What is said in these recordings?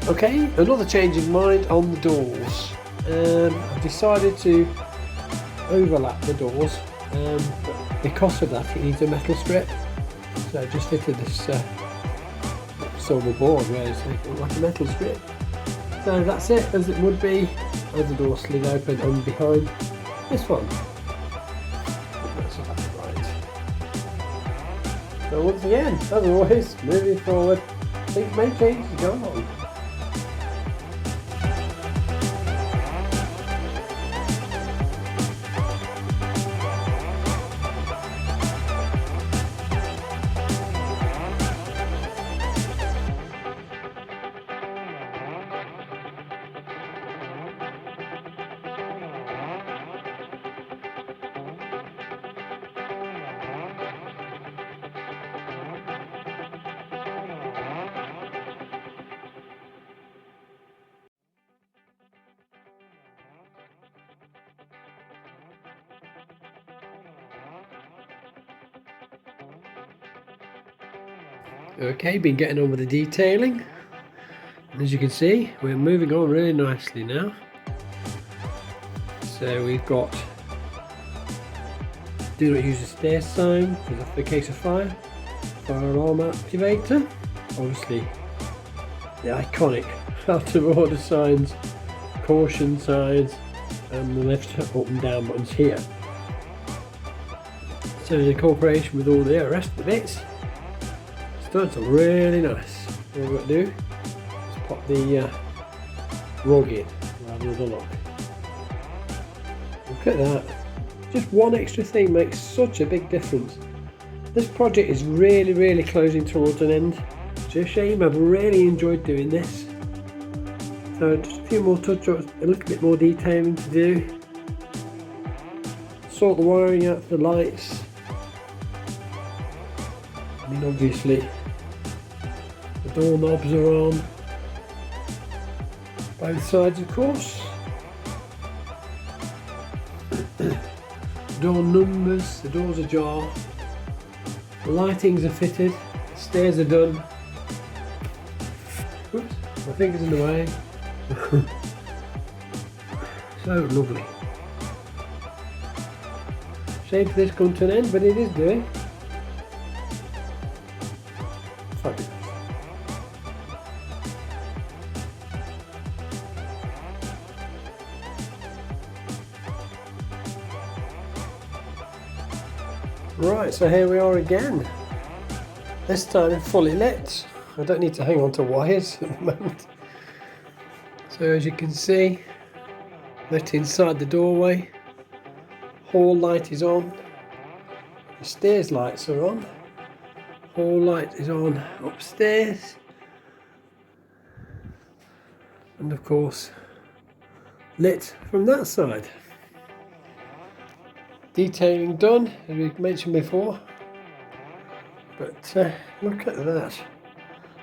Okay, another change in mind on the doors. I've decided to overlap the doors, but because of that it needs a metal strip. So I just fitted this silver board really, so it looks like a metal strip. So that's it, as it would be as the door slid open and behind this one. That's about right. So once again, as always, moving forward, things may change to go on. Okay, been getting on with the detailing, and as you can see we're moving on really nicely now. So we've got do not use a stair sign because of the case of fire alarm activator, obviously the iconic out of order signs, caution signs, and the left up and down buttons here. So in incorporation with all the rest of the bits, it's really nice. What we've got to do is pop the rug in rather than the lock. Look at that. Just one extra thing makes such a big difference. This project is really closing towards an end. It's a shame, I've really enjoyed doing this. So just a few more touch-ups, a little bit more detailing to do. Sort the wiring out for the lights. I mean, obviously the door knobs are on both sides, of course. Door numbers, the doors ajar, the lightings are fitted, the stairs are done. Oops, my finger's in the way. So lovely. Shame for this come to an end, but it is doing. Fabulous. Right, so here we are again. This time fully lit. I don't need to hang on to wires at the moment. So as you can see, lit inside the doorway. Hall light is on. The stairs lights are on. Hall light is on upstairs. And of course, lit from that side. Detailing done, as we mentioned before. But look at that.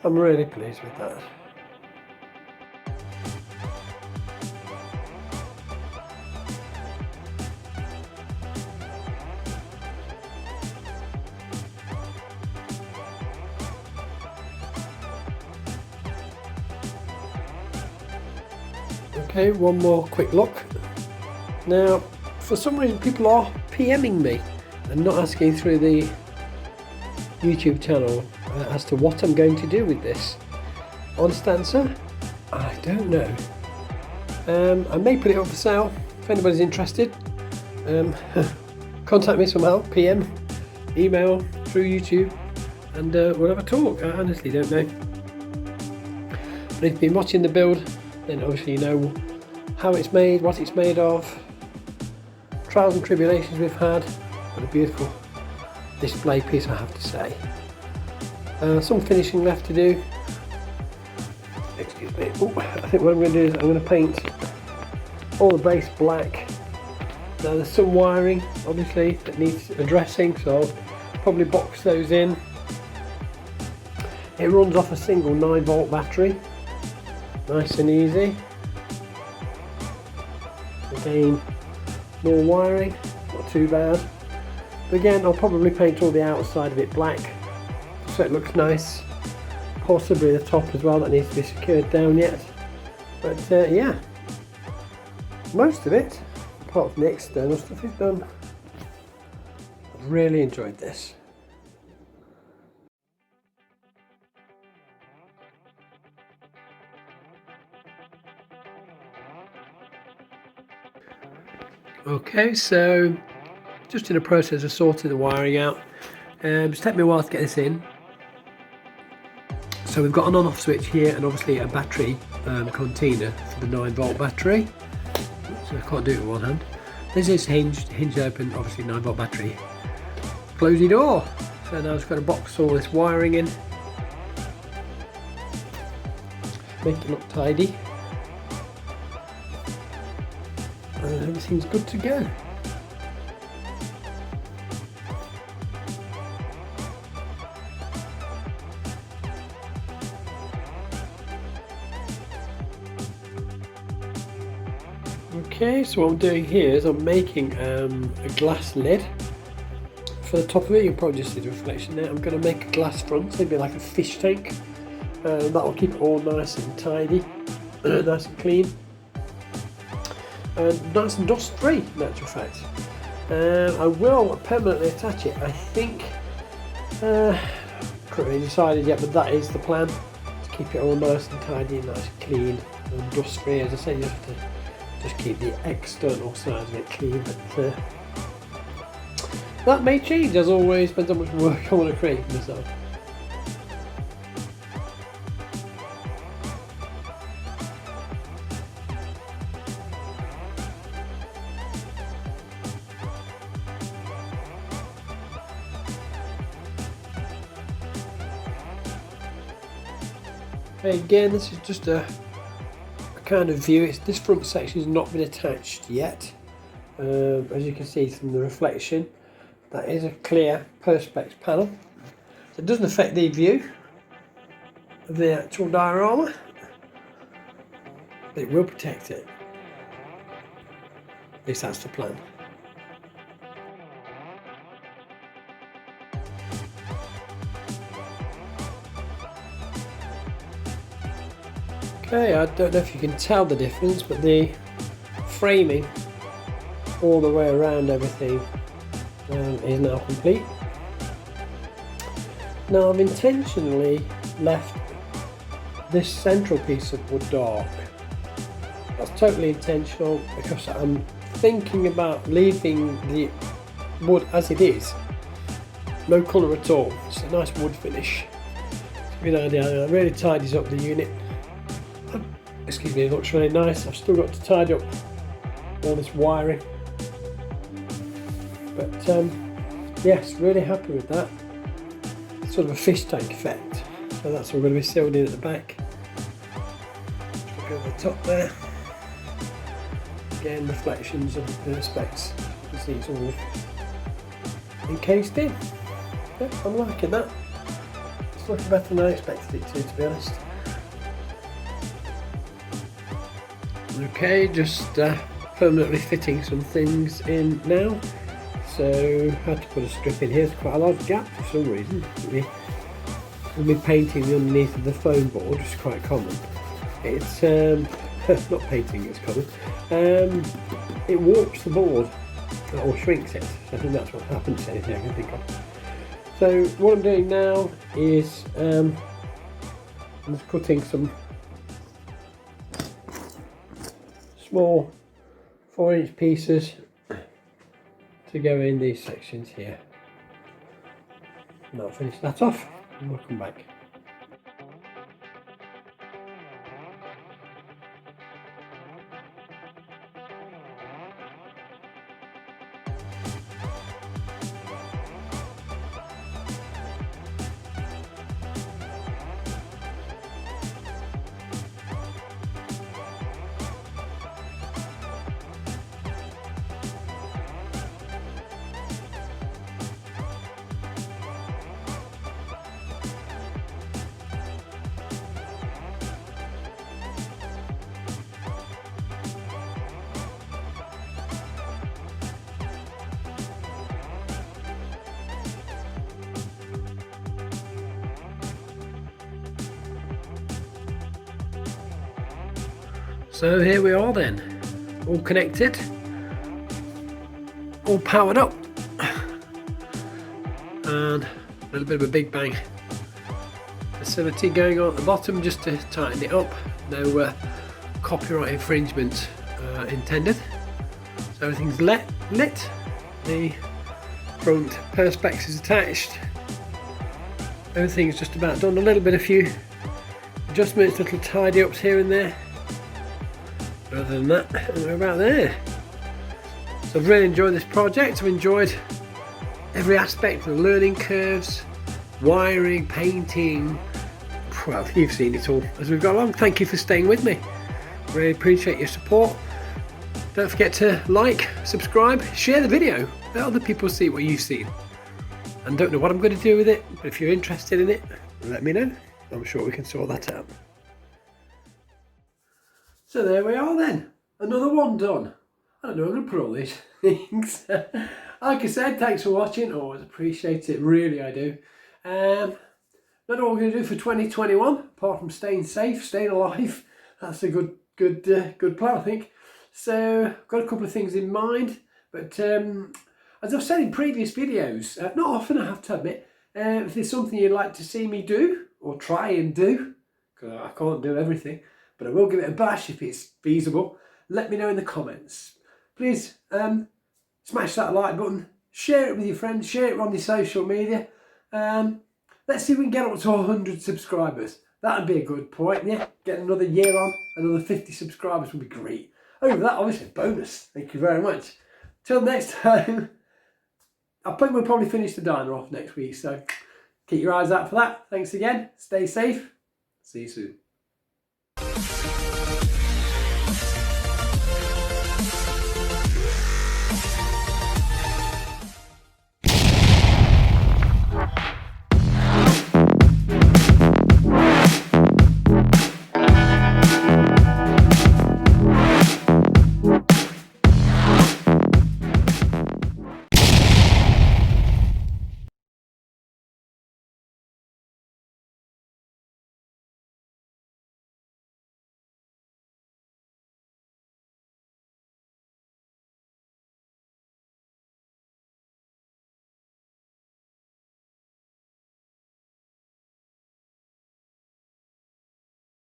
I'm really pleased with that. Okay, one more quick look. Now, for some reason people are PMing me and not asking through the YouTube channel as to what I'm going to do with this. Honest answer, I don't know. I may put it up for sale if anybody's interested. Contact me somehow, PM, email, through YouTube, and we'll have a talk. I honestly don't know. But if you've been watching the build, then obviously you know how it's made, what it's made of, trials and tribulations we've had. What a beautiful display piece, I have to say. Some finishing left to do. Excuse me. Ooh, I think what I'm going to do is I'm going to paint all the base black. Now there's some wiring obviously that needs addressing, so I'll probably box those in. It runs off a single 9-volt battery, nice and easy. Again, more wiring, not too bad. But again, I'll probably paint all the outside of it black so it looks nice. possibly the top as well that needs to be secured down yet. But yeah, most of it, apart from the external stuff, is done. I've really enjoyed this. Okay, so just in the process of sorting the wiring out. It's taken me a while to get this in. So we've got an on-off switch here, and obviously a battery container for the 9-volt battery. So I can't do it with one hand. This is hinged open, obviously 9-volt battery. Close the door. So now I've just got to box all this wiring in. Make it look tidy. And everything's good to go. Okay, so what I'm doing here is I'm making a glass lid for the top of it. You can probably just see the reflection there. I'm going to make a glass front, so it'll be like a fish tank. That will keep it all nice and tidy, nice and clean, and nice and dust free in actual fact. I will permanently attach it, I think. Couldn't really decided yet, but that is the plan, to keep it all nice and tidy and nice and clean and dust free. As I say, you have to just keep the external side of it clean, but that may change as always, depends how much work I want to create for myself. Again, this is just a kind of view. This front section has not been attached yet. As you can see from the reflection, that is a clear perspex panel. So it doesn't affect the view of the actual diorama, but it will protect it. At least that's the plan. Okay, I don't know if you can tell the difference, but the framing all the way around everything is now complete. Now I've intentionally left this central piece of wood dark. That's totally intentional because I'm thinking about leaving the wood as it is. No colour at all, it's a nice wood finish. To give you an idea, it really tidies up the unit. Excuse me, it looks really nice. I've still got to tidy up all this wiring, but yes, really happy with that. It's sort of a fish tank effect, so that's all going to be sealed in at the back. Look over the top there. Again, reflections of the perspex. You can see it's all encased in. Yeah, I'm liking that. It's looking better than I expected it to be honest. Okay, just permanently fitting some things in now. So had to put a strip in here. It's quite a large gap for some reason. We'll be painting the underneath of the foam board, which is quite common. It's not painting, it's common. It warps the board or shrinks it. So I think that's what happens. Anything I can think of. So what I'm doing now is I'm just cutting some small 4-inch pieces to go in these sections here. And I'll finish that off and we'll come back. So here we are then, all connected, all powered up, and a little bit of a big bang facility going on at the bottom just to tighten it up. No copyright infringement intended. So everything's lit, the front perspex is attached, everything's just about done. A few adjustments, little tidy ups here and there. Other than that, we're about there. So I've really enjoyed this project. I've enjoyed every aspect of the learning curves, wiring, painting. Well, you've seen it all as we've got along. Thank you for staying with me. Really appreciate your support. Don't forget to like, subscribe, share the video. Let other people see what you've seen. And don't know what I'm going to do with it, but if you're interested in it, let me know. I'm sure we can sort that out. So there we are then, another one done. I don't know, I'm going to put all these things. Like I said, thanks for watching, always appreciate it, really I do. Not all we're going to do for 2021, apart from staying safe, staying alive. That's a good plan, I think. So, I've got a couple of things in mind, but as I've said in previous videos, not often I have to admit, if there's something you'd like to see me do, or try and do, because I can't do everything, but I will give it a bash if it's feasible. Let me know in the comments. Please smash that like button, share it with your friends, share it on your social media. Let's see if we can get up to 100 subscribers. That'd be a good point, yeah. Get another year on, another 50 subscribers would be great. Over that, obviously, bonus. Thank you very much. Till next time, I think we'll probably finish the diner off next week, so keep your eyes out for that. Thanks again. Stay safe. See you soon.